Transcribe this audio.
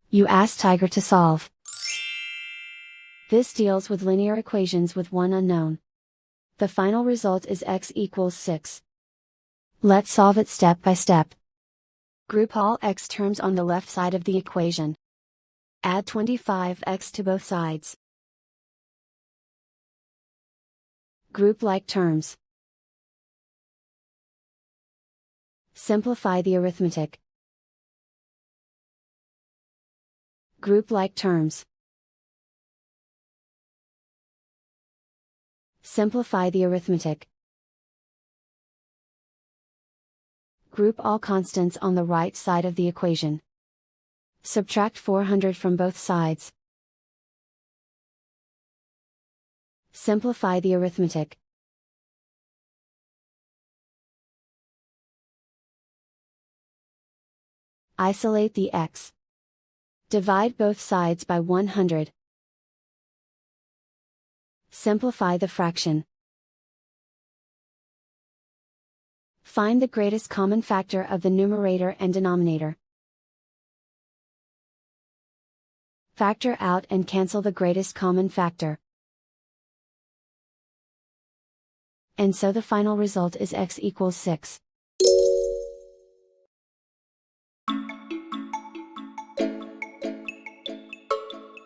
You ask Tiger to solve. This deals with linear equations with one unknown. The final result is x equals 6. Let's solve it step by step. Group all x terms on the left side of the equation. Add 25x to both sides. Group like terms. Simplify the arithmetic. Group like terms. Simplify the arithmetic. Group all constants on the right side of the equation. Subtract 400 from both sides. Simplify the arithmetic. Isolate the x. Divide both sides by 100. Simplify the fraction. Find the greatest common factor of the numerator and denominator. Factor out and cancel the greatest common factor. And so the final result is x equals 6.